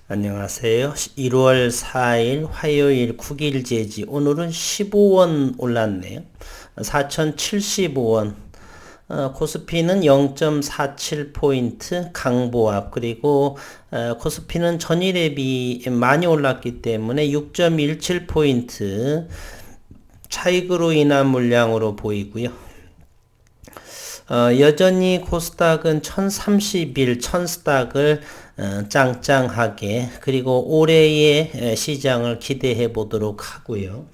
안녕하세요. 1월 4일 화요일 9일 제지. 오늘은 15원 올랐네요. 4,075원. 코스피는 0.47포인트 강보합. 그리고 코스피는 전일에 비해 많이 올랐기 때문에 6.17포인트 차익으로 인한 물량으로 보이고요. 여전히 코스닥은 1031, 1000스닥을 짱짱하게, 그리고 올해의 시장을 기대해 보도록 하고요.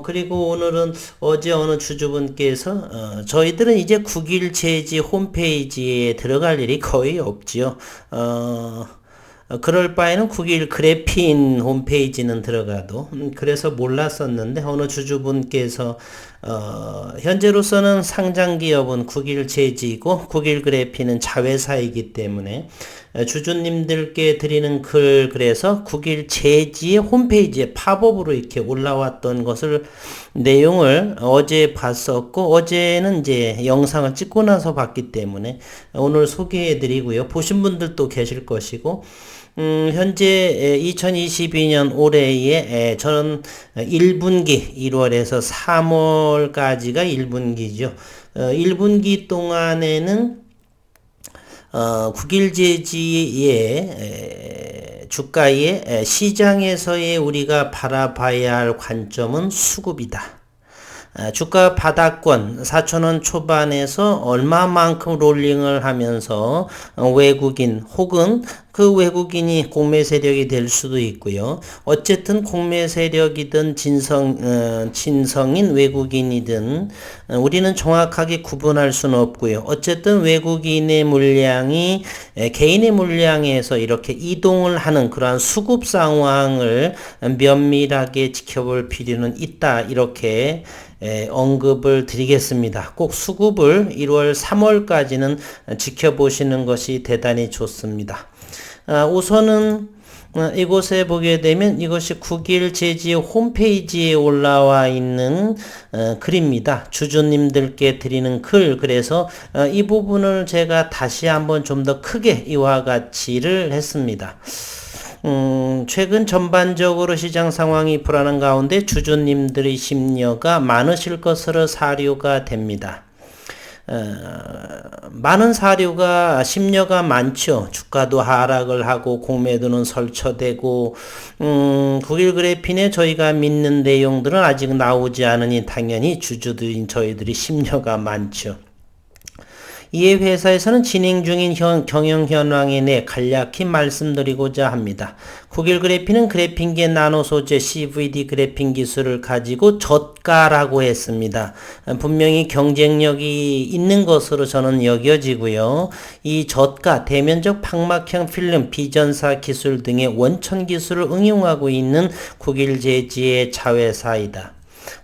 그리고 오늘은 어제 어느 주주분께서, 저희들은 이제 9일 제지 홈페이지에 들어갈 일이 거의 없지요. 그럴 바에는 9일 그래핀 홈페이지는 들어가도, 그래서 몰랐었는데, 어느 주주분께서, 현재로서는 상장 기업은 9일 제지이고, 9일 그래핀은 자회사이기 때문에, 주주님들께 드리는 글, 그래서 9일 제지의 홈페이지에 팝업으로 이렇게 올라왔던 것을, 내용을 어제 봤었고, 어제는 이제 영상을 찍고 나서 봤기 때문에, 오늘 소개해 드리고요. 보신 분들도 계실 것이고, 현재 2022년 올해에 저는 1분기 1월에서 3월까지가 1분기죠. 1분기 동안에는 9일 제지의 주가의 시장에서의 우리가 바라봐야 할 관점은 수급이다. 주가 바닥권 4,000원 초반에서 얼마만큼 롤링을 하면서 외국인 혹은 그 외국인이 공매 세력이 될 수도 있고요. 어쨌든 공매 세력이든 진성인 외국인이든 우리는 정확하게 구분할 수는 없고요. 어쨌든 외국인의 물량이 개인의 물량에서 이렇게 이동을 하는 그러한 수급 상황을 면밀하게 지켜볼 필요는 있다. 이렇게 언급을 드리겠습니다. 꼭 수급을 1월 3월까지는 지켜보시는 것이 대단히 좋습니다. 우선은 이곳에 보게 되면 이것이 9일 제지 홈페이지에 올라와 있는 글입니다. 주주님들께 드리는 글. 그래서 이 부분을 제가 다시 한번 좀 더 크게 이와 같이를 했습니다. 최근 전반적으로 시장 상황이 불안한 가운데 주주님들의 심려가 많으실 것으로 사료가 됩니다. 많은 사료가 심려가 많죠. 주가도 하락을 하고 공매도는 설쳐되고 9일 그래핀에 저희가 믿는 내용들은 아직 나오지 않으니 당연히 주주들인 저희들이 심려가 많죠. 이에 회사에서는 진행 중인 경영 현황에 대해 간략히 말씀드리고자 합니다. 9일 그래핀은 그래핀계 나노 소재 CVD 그래핀 기술을 가지고 저가라고 했습니다. 분명히 경쟁력이 있는 것으로 저는 여겨지고요. 이 저가 대면적 망막형 필름 비전사 기술 등의 원천 기술을 응용하고 있는 9일 제지의 자회사이다.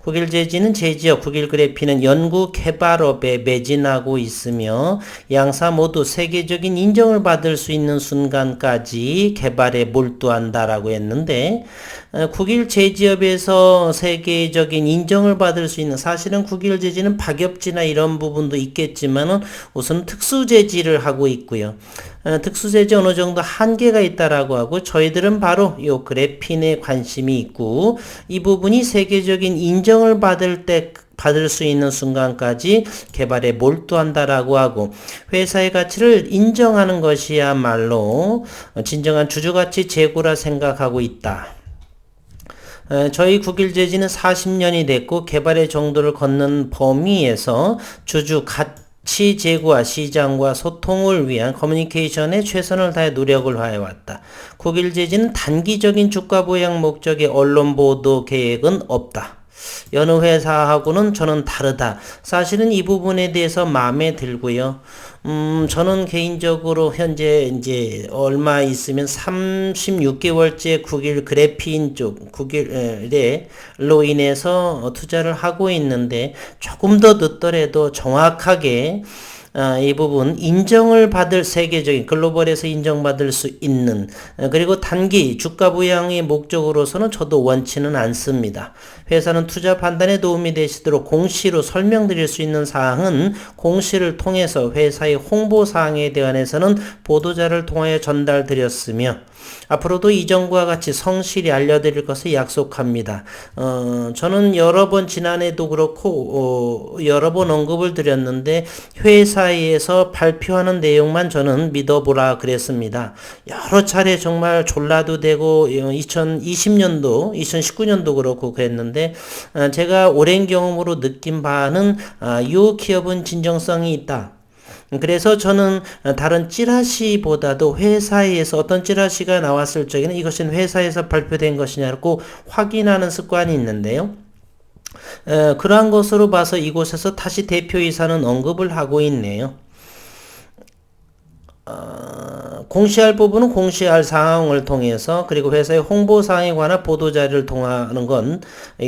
9일 제지는 제지역 9일 그래핀은 연구 개발업에 매진하고 있으며 양사 모두 세계적인 인정을 받을 수 있는 순간까지 개발에 몰두한다라고 했는데 9일 제지업에서 세계적인 인정을 받을 수 있는, 사실은 9일 제지는 박엽지나 이런 부분도 있겠지만은 우선 특수 제지를 하고 있고요. 특수 제지 어느 정도 한계가 있다라고 하고 저희들은 바로 요 그래핀에 관심이 있고 이 부분이 세계적인 인정을 받을 수 있는 순간까지 개발에 몰두한다라고 하고 회사의 가치를 인정하는 것이야말로 진정한 주주가치 제고라 생각하고 있다. 저희 9일 제지는 40년이 됐고 개발의 정도를 걷는 범위에서 주주 가치 제고와 시장과 소통을 위한 커뮤니케이션에 최선을 다해 노력을 해왔다. 9일 제지는 단기적인 주가 부양 목적의 언론 보도 계획은 없다. 여느 회사하고는 저는 다르다. 사실은 이 부분에 대해서 마음에 들고요. 저는 개인적으로 현재 이제 얼마 있으면 36개월째 9일 그래핀 쪽 9일로 인해서 투자를 하고 있는데 조금 더 늦더라도 정확하게 이 부분 인정을 받을 세계적인 글로벌에서 인정받을 수 있는 그리고 단기 주가 부양의 목적으로서는 저도 원치는 않습니다. 회사는 투자 판단에 도움이 되시도록 공시로 설명드릴 수 있는 사항은 공시를 통해서 회사의 홍보 사항에 대한해서는 보도자를 통하여 전달드렸으며 앞으로도 이전과 같이 성실히 알려드릴 것을 약속합니다. 저는 여러 번 지난해도 그렇고 여러 번 언급을 드렸는데 회사에서 발표하는 내용만 저는 믿어보라 그랬습니다. 여러 차례 정말 졸라도 되고 2020년도, 2019년도 그렇고 그랬는데 제가 오랜 경험으로 느낀 바는 이 기업은 진정성이 있다. 그래서 저는 다른 찌라시보다도 회사에서 어떤 찌라시가 나왔을 적에는 이것은 회사에서 발표된 것이냐고 확인하는 습관이 있는데요. 그러한 것으로 봐서 이곳에서 다시 대표이사는 언급을 하고 있네요. 공시할 부분은 공시할 사항을 통해서 그리고 회사의 홍보 사항에 관한 보도 자료를 통하는 건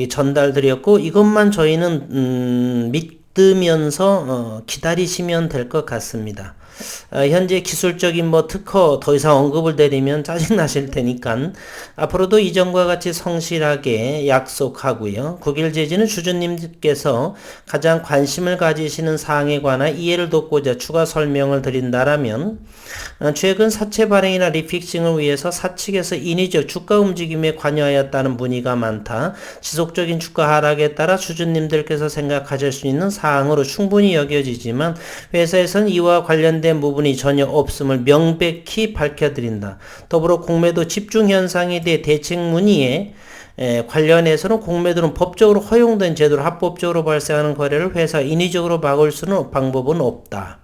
전달드렸고 이것만 저희는 믿으면서 기다리시면 될 것 같습니다. 현재 기술적인 특허 더 이상 언급을 드리면 짜증나실 테니까 앞으로도 이전과 같이 성실하게 약속하고요. 국일제지는 주주님께서 가장 관심을 가지시는 사항에 관한 이해를 돕고자 추가 설명을 드린다라면 최근 사채 발행이나 리픽싱을 위해서 사측에서 인위적 주가 움직임에 관여하였다는 문의가 많다. 지속적인 주가 하락에 따라 주주님들께서 생각하실 수 있는 사항으로 충분히 여겨지지만 회사에서는 이와 관련된 부분이 전혀 없음을 명백히 밝혀드린다. 더불어 공매도 집중 현상에 대해 대책 문의에 관련해서는 공매도는 법적으로 허용된 제도로 합법적으로 발생하는 거래를 회사가 인위적으로 막을 수는 방법은 없다.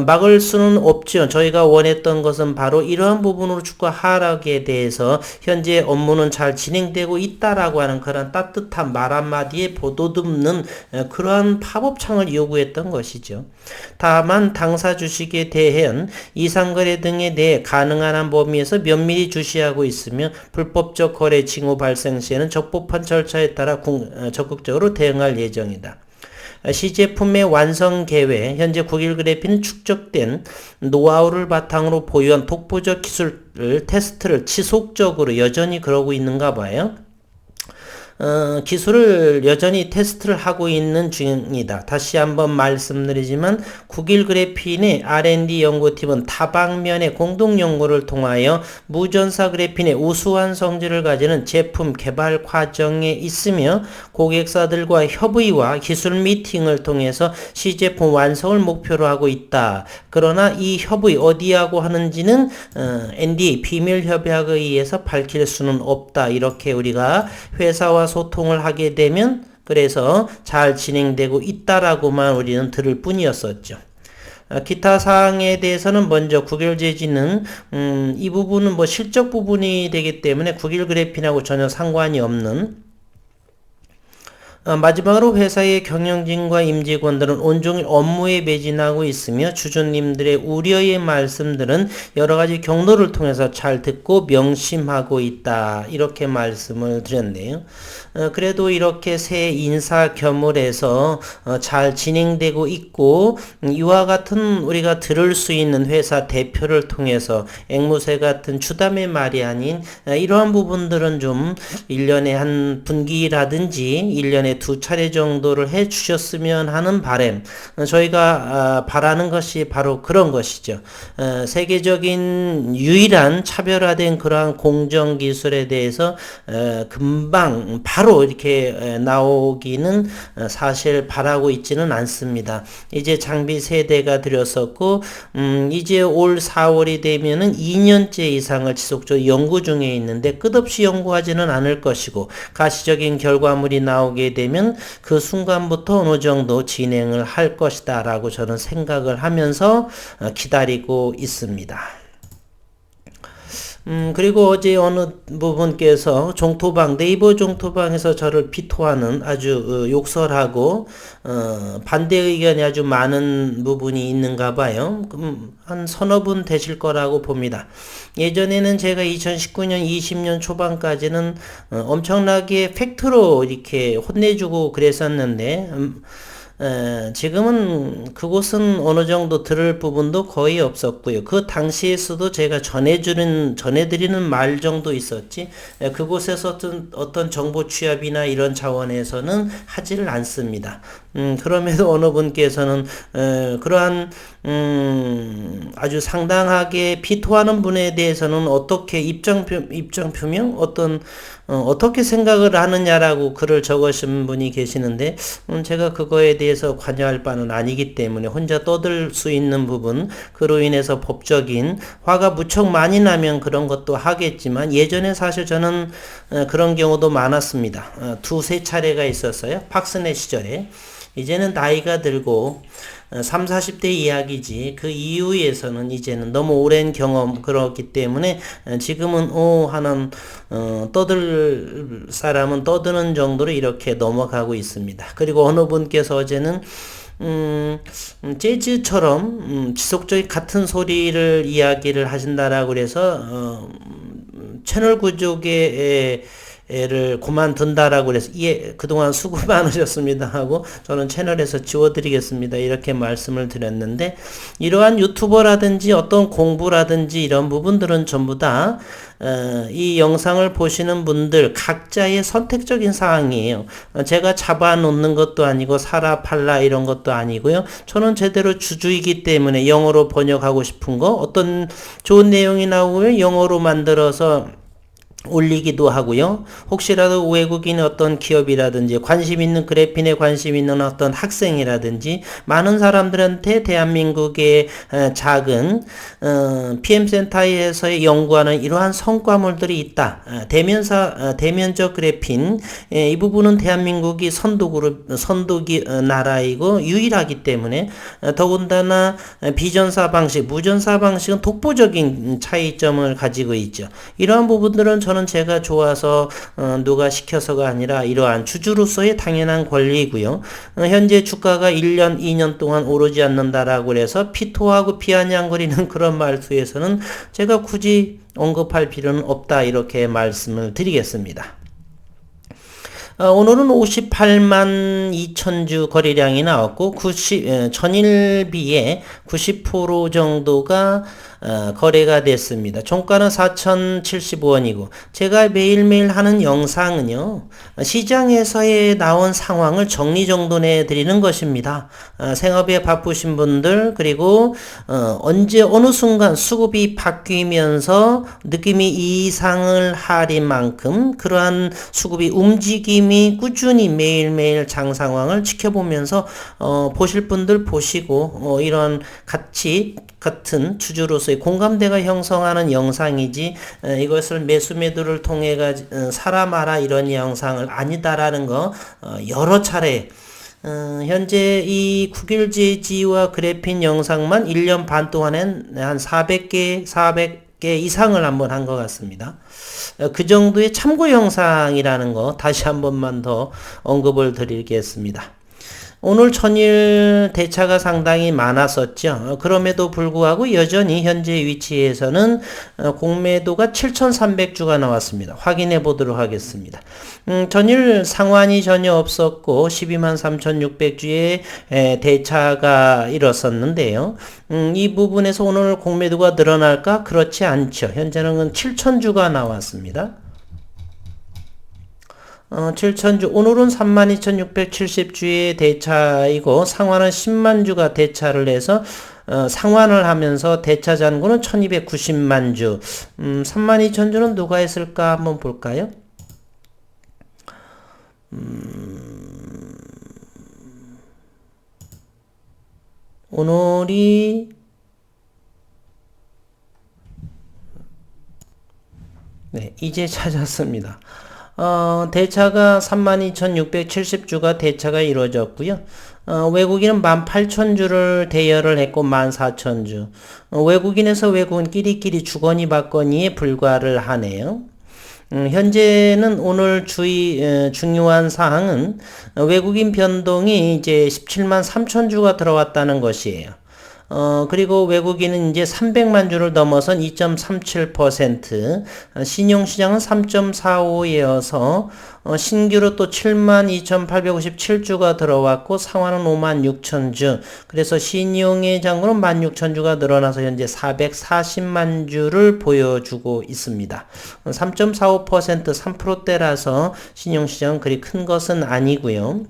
막을 수는 없죠. 저희가 원했던 것은 바로 이러한 부분으로 주가 하락에 대해서 현재 업무는 잘 진행되고 있다라고 하는 그런 따뜻한 말 한마디에 보도듬는 그러한 파업창을 요구했던 것이죠. 다만 당사 주식에 대한 이상거래 등에 대해 가능한 한 범위에서 면밀히 주시하고 있으며 불법적 거래 징후 발생 시에는 적법한 절차에 따라 적극적으로 대응할 예정이다. 시제품의 완성 계획, 현재 국일그래피는 축적된 노하우를 바탕으로 보유한 독보적 기술 테스트를 지속적으로 여전히 그러고 있는가 봐요. 기술을 여전히 테스트를 하고 있는 중입니다. 다시 한번 말씀드리지만 국일그래핀의 R&D 연구팀은 다방면의 공동 연구를 통하여 무전사 그래핀의 우수한 성질을 가지는 제품 개발 과정에 있으며 고객사들과 협의와 기술 미팅을 통해서 시제품 완성을 목표로 하고 있다. 그러나 이 협의 어디하고 하는지는 NDA 비밀 협약에 의해서 밝힐 수는 없다. 이렇게 우리가 회사와 소통을 하게 되면 그래서 잘 진행되고 있다라고만 우리는 들을 뿐이었었죠. 기타 사항에 대해서는 먼저 국일제지는 이 부분은 실적 부분이 되기 때문에 국일그래핀하고 전혀 상관이 없는 마지막으로 회사의 경영진과 임직원들은 온종일 업무에 매진하고 있으며 주주님들의 우려의 말씀들은 여러 가지 경로를 통해서 잘 듣고 명심하고 있다. 이렇게 말씀을 드렸네요. 그래도 이렇게 새 인사 겸을해서 잘 진행되고 있고 이와 같은 우리가 들을 수 있는 회사 대표를 통해서 앵무새 같은 추담의 말이 아닌 이러한 부분들은 좀 1년에 한 분기라든지 1년에 2차례 정도를 해 주셨으면 하는 바람. 저희가 바라는 것이 바로 그런 것이죠. 세계적인 유일한 차별화된 그러한 공정 기술에 대해서 금방 바로 이렇게 나오기는 사실 바라고 있지는 않습니다. 이제 장비 세대가 들였었고 이제 올 4월이 되면은 2년째 이상을 지속적으로 연구 중에 있는데 끝없이 연구하지는 않을 것이고 가시적인 결과물이 나오게 되면 그 순간부터 어느 정도 진행을 할 것이다 라고 저는 생각을 하면서 기다리고 있습니다. 그리고 어제 어느 부분께서 종토방, 네이버 종토방에서 저를 비토하는 아주 욕설하고, 반대 의견이 아주 많은 부분이 있는가 봐요. 한 서너 분 되실 거라고 봅니다. 예전에는 제가 2019년, 20년 초반까지는 엄청나게 팩트로 이렇게 혼내주고 그랬었는데, 지금은 그곳은 어느 정도 들을 부분도 거의 없었고요. 그 당시에서도 제가 전해드리는 말 정도 있었지, 그곳에서 어떤 정보 취합이나 이런 차원에서는 하지를 않습니다. 그럼에도 어느 분께서는 그러한 아주 상당하게 피토하는 분에 대해서는 어떻게 입장 표명 어떻게 생각을 하느냐라고 글을 적으신 분이 계시는데, 제가 그거에 대해서 관여할 바는 아니기 때문에 혼자 떠들 수 있는 부분, 그로 인해서 법적인 화가 무척 많이 나면 그런 것도 하겠지만, 예전에 사실 저는 그런 경우도 많았습니다. 두세 차례가 있었어요. 박스네 시절에. 이제는 나이가 들고 3, 40대 이야기지, 그 이후에서는 이제는 너무 오랜 경험 그렇기 때문에 지금은 하는 떠들 사람은 떠드는 정도로 이렇게 넘어가고 있습니다. 그리고 어느 분께서 어제는 재즈처럼 지속적인 같은 소리를 이야기를 하신다라고 그래서 채널 구조계에 를 그만둔다라고 그래서 그동안 수고 많으셨습니다 하고 저는 채널에서 지워드리겠습니다 이렇게 말씀을 드렸는데, 이러한 유튜버라든지 어떤 공부라든지 이런 부분들은 전부 다 이 영상을 보시는 분들 각자의 선택적인 사항이에요. 제가 잡아놓는 것도 아니고 사라 팔라 이런 것도 아니고요. 저는 제대로 주주이기 때문에 영어로 번역하고 싶은 거, 어떤 좋은 내용이 나오면 영어로 만들어서 올리기도 하고요. 혹시라도 외국인 어떤 기업이라든지 관심 있는 그래핀에 관심 있는 어떤 학생이라든지 많은 사람들한테 대한민국의 작은 PM센터에서 연구하는 이러한 성과물들이 있다. 대면적 그래핀, 이 부분은 대한민국이 선도기 나라이고 유일하기 때문에 더군다나 비전사 방식, 무전사 방식은 독보적인 차이점을 가지고 있죠. 이러한 부분들은 저는 제가 좋아서 누가 시켜서가 아니라 이러한 주주로서의 당연한 권리이고요. 현재 주가가 1년, 2년 동안 오르지 않는다라고 해서 피토하고 비아냥거리는 그런 말투에서는 제가 굳이 언급할 필요는 없다 이렇게 말씀을 드리겠습니다. 오늘은 58만 2천주 거래량이 나왔고 전일비의 90% 정도가 거래가 됐습니다. 종가는 4,075원이고 제가 매일매일 하는 영상은요, 시장에서의 나온 상황을 정리정돈해 드리는 것입니다. 생업에 바쁘신 분들, 그리고 언제 어느 순간 수급이 바뀌면서 느낌이 이상을 하린 만큼 그러한 수급이 움직임이 꾸준히 매일매일 장 상황을 지켜보면서 보실 분들 보시고 이런 같은 주주로서의 공감대가 형성하는 영상이지, 이것을 매수 매도를 통해 사라 마라 이런 영상을 아니다라는 거 여러 차례 현재 이 국일제지와 그래핀 영상만 1년 반 동안엔 한 400개 이상을 한번 한 것 같습니다. 그 정도의 참고 영상이라는 거 다시 한 번만 더 언급을 드리겠습니다. 오늘 전일 대차가 상당히 많았었죠. 그럼에도 불구하고 여전히 현재 위치에서는 공매도가 7,300주가 나왔습니다. 확인해 보도록 하겠습니다. 전일 상환이 전혀 없었고 12만 3,600주의 대차가 일었었는데요. 이 부분에서 오늘 공매도가 늘어날까? 그렇지 않죠. 현재는 7,000주가 나왔습니다. 7,000주, 오늘은 32,670주의 대차이고 상환은 10만 주가 대차를 해서 상환을 하면서 대차 잔고는 1,290만 주. 32,000주는 누가 했을까 한번 볼까요? 오늘이 이제 찾았습니다. 대차가 32,670주가 대차가 이루어졌고요. 외국인은 18,000주를 대여를 했고 14,000주. 외국인에서 외국인끼리 주거니 받거니에 불과를 하네요. 현재는 오늘 중요한 사항은 외국인 변동이 이제 17만 3천주가 들어왔다는 것이에요. 그리고 외국인은 이제 300만 주를 넘어선 2.37%, 신용시장은 3.45이어서 신규로 또 72,857주가 들어왔고 상환은 56,000주. 그래서 신용의 잔고는 16,000주가 늘어나서 현재 440만 주를 보여주고 있습니다. 3.45% 3%대라서 신용시장은 그리 큰 것은 아니고요.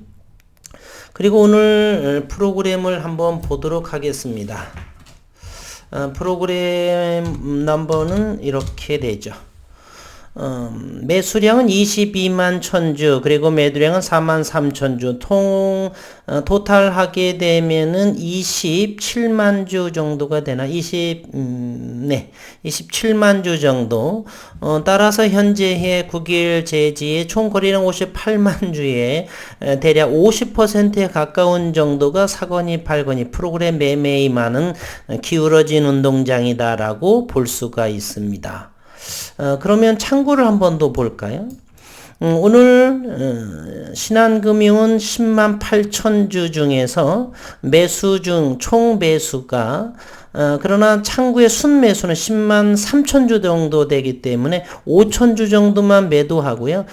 그리고 오늘 프로그램을 한번 보도록 하겠습니다. 프로그램 넘버는 이렇게 되죠. 매수량은 22만 1000주, 그리고 매도량은 4만 3000주, 토탈 하게 되면은 27만 주 정도가 되나? 27만 주 정도. 따라서 현재의 9일 제지의 총 거래량 58만 주에 대략 50%에 가까운 정도가 사거니 팔거니 프로그램 매매에만은 기울어진 운동장이다라고 볼 수가 있습니다. 그러면 창구를 한 번 더 볼까요? 오늘 신한금융은 10만 8천 주 중에서 매수 중 총 매수가 그러나 창구의 순매수는 10만 3천 주 정도 되기 때문에 5천 주 정도만 매도하고요.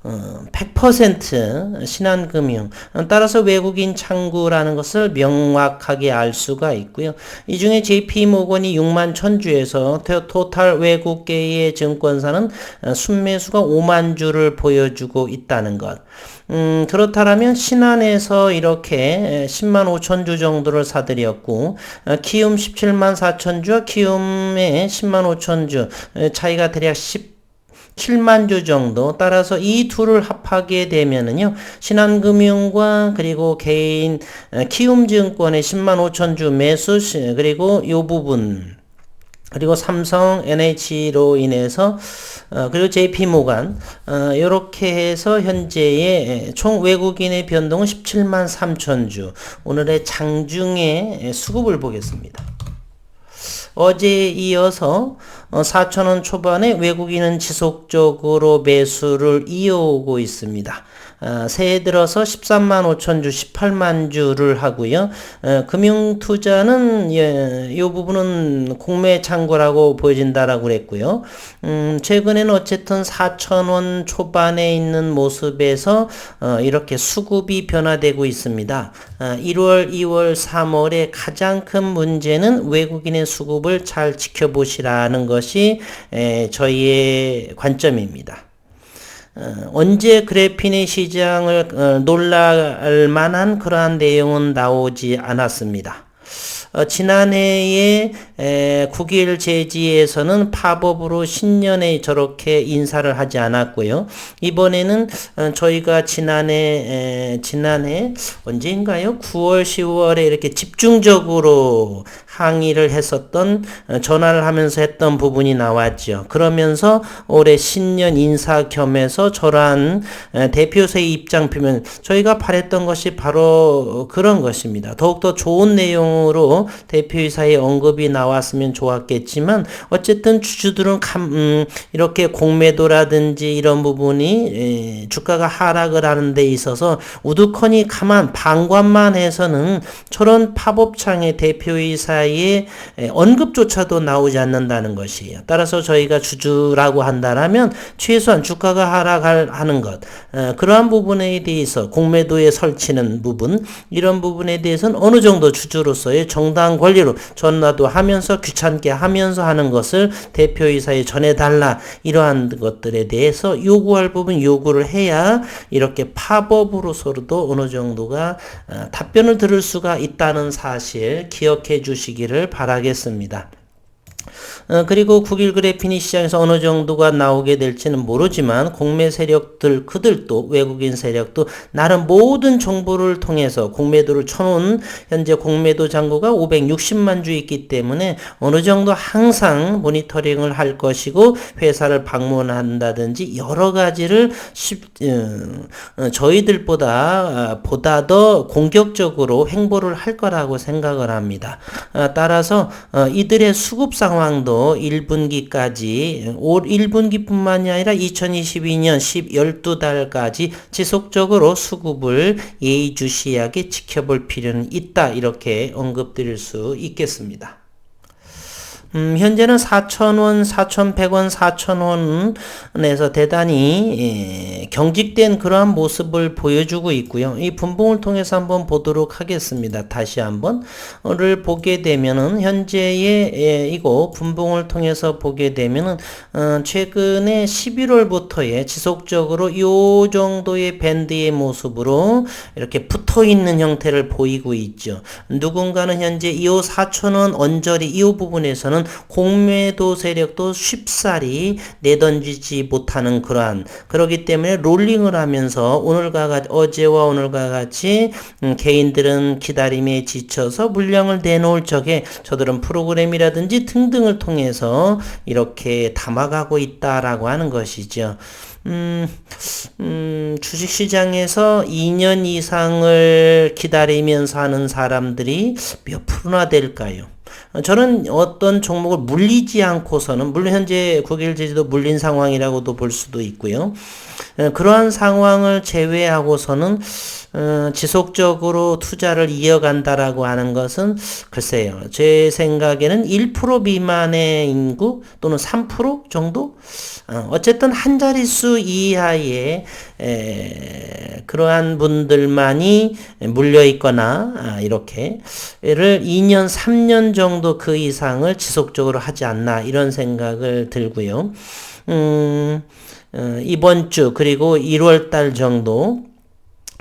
100% 신한금융, 따라서 외국인 창구라는 것을 명확하게 알 수가 있고요. 이 중에 JP모건이 6만 1000주에서 토탈 외국계의 증권사는 순매수가 5만 주를 보여주고 있다는 것. 그렇다면 신한에서 이렇게 10만 5천 주 정도를 사들였고, 키움 17만 4천 주와 키움의 10만 5천 주 차이가 대략 7만 주 정도. 따라서 이 둘을 합하게 되면은요, 신한금융과 그리고 개인 키움증권의 10만 5천 주 매수, 그리고 요 부분, 그리고 삼성, NH로 인해서 그리고 JP모간 이렇게 해서 현재의 총 외국인의 변동은 17만 3천 주. 오늘의 장중의 수급을 보겠습니다. 어제에 이어서 4,000원 초반에 외국인은 지속적으로 매수를 이어오고 있습니다. 새해 들어서 13만 5천 주, 18만 주를 하고요. 금융투자는 이 부분은 공매 창구라고 보여진다라고 그랬고요. 최근에는 어쨌든 4,000원 초반에 있는 모습에서 이렇게 수급이 변화되고 있습니다. 1월, 2월, 3월의 가장 큰 문제는 외국인의 수급을 잘 지켜보시라는 것이 저희의 관점입니다. 언제 그래핀의 시장을 놀랄 만한 그러한 내용은 나오지 않았습니다. 지난해에 9일 제지에서는 팝업으로 신년에 저렇게 인사를 하지 않았고요. 이번에는 저희가 지난해 언제인가요? 9월, 10월에 이렇게 집중적으로 항의를 했었던, 전화를 하면서 했던 부분이 나왔죠. 그러면서 올해 신년 인사 겸해서 저러한 대표세의 입장 표명, 저희가 바랬던 것이 바로 그런 것입니다. 더욱더 좋은 내용으로 대표이사의 언급이 나왔으면 좋았겠지만, 어쨌든 주주들은 이렇게 공매도라든지 이런 부분이 주가가 하락을 하는 데 있어서 우두커니 방관만 해서는 저런 팝업창의 대표이사의 언급조차도 나오지 않는다는 것이에요. 따라서 저희가 주주라고 한다면 최소한 주가가 하락하는 것, 그러한 부분에 대해서 공매도에 설치는 부분, 이런 부분에 대해서는 어느 정도 주주로서의 정당한 권리로 전화도 하면서 귀찮게 하면서 하는 것을 대표이사에 전해달라, 이러한 것들에 대해서 요구할 부분 요구를 해야 이렇게 팝업으로서도 어느 정도가 답변을 들을 수가 있다는 사실 기억해 주시기를 바라겠습니다. 그리고 9일 그래핀이 시장에서 어느 정도가 나오게 될지는 모르지만 공매 세력들, 그들도 외국인 세력도 나름 모든 정보를 통해서 공매도를 쳐놓은 현재 공매도 잔고가 560만 주 있기 때문에 어느 정도 항상 모니터링을 할 것이고 회사를 방문한다든지 여러 가지를 저희들보다 더 공격적으로 행보를 할 거라고 생각을 합니다. 따라서 이들의 수급 상황 상황도 1분기까지 1분기뿐만이 아니라 2022년 12달까지 지속적으로 수급을 예의주시하게 지켜볼 필요는 있다. 이렇게 언급드릴 수 있겠습니다. 현재는 4,000원, 4,100원, 4,000원에서 대단히 경직된 그러한 모습을 보여주고 있고요. 이 분봉을 통해서 한번 보도록 하겠습니다. 다시 한번 를 보게 되면은 현재의 이거 분봉을 통해서 보게 되면은 최근에 11월부터의 지속적으로 요 정도의 밴드의 모습으로 이렇게 붙어 있는 형태를 보이고 있죠. 누군가는 현재 이 4,000원 언저리 이 부분에서는 공매도 세력도 쉽사리 내던지지 못하는 그러기 때문에 롤링을 하면서 어제와 오늘과 같이 개인들은 기다림에 지쳐서 물량을 내놓을 적에 저들은 프로그램이라든지 등등을 통해서 이렇게 담아가고 있다라고 하는 것이죠. 주식시장에서 2년 이상을 기다리면서 하는 사람들이 몇 프로나 될까요? 저는 어떤 종목을 물리지 않고서는, 물론 현재 국일제주도 물린 상황이라고도 볼 수도 있고요. 그러한 상황을 제외하고서는 지속적으로 투자를 이어간다라고 하는 것은 글쎄요. 제 생각에는 1% 미만의 인구 또는 3% 정도? 어쨌든 한 자릿수 이하의 그러한 분들만이 물려 있거나 이렇게를 2년, 3년 정도 그 이상을 지속적으로 하지 않나 이런 생각을 들고요. 이번 주 그리고 1월 달 정도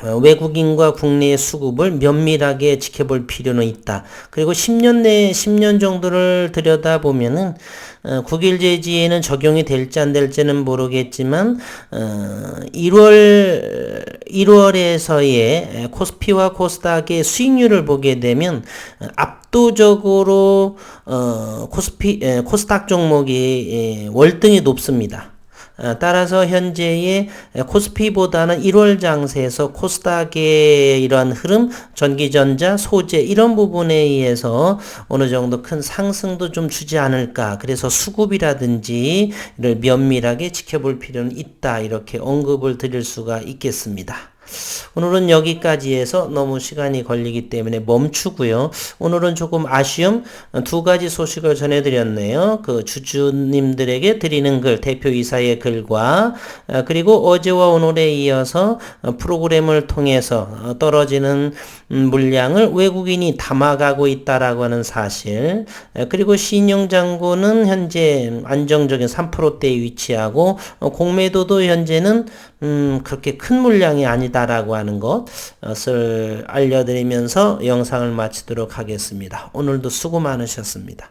외국인과 국내의 수급을 면밀하게 지켜볼 필요는 있다. 그리고 10년 정도를 들여다보면은, 국일제지에는 적용이 될지 안 될지는 모르겠지만, 1월에서의 코스피와 코스닥의 수익률을 보게 되면, 압도적으로, 코스닥 종목이 월등히 높습니다. 따라서 현재의 코스피보다는 1월 장세에서 코스닥의 이러한 흐름, 전기전자, 소재 이런 부분에 의해서 어느 정도 큰 상승도 좀 주지 않을까. 그래서 수급이라든지 이를 면밀하게 지켜볼 필요는 있다. 이렇게 언급을 드릴 수가 있겠습니다. 오늘은 여기까지 해서 너무 시간이 걸리기 때문에 멈추고요. 오늘은 조금 아쉬움 두 가지 소식을 전해드렸네요. 그 주주님들에게 드리는 글, 대표이사의 글과 그리고 어제와 오늘에 이어서 프로그램을 통해서 떨어지는 물량을 외국인이 담아가고 있다라고 하는 사실, 그리고 신용잔고는 현재 안정적인 3%대에 위치하고 공매도도 현재는 그렇게 큰 물량이 아니다라고 하는 것을 알려드리면서 영상을 마치도록 하겠습니다. 오늘도 수고 많으셨습니다.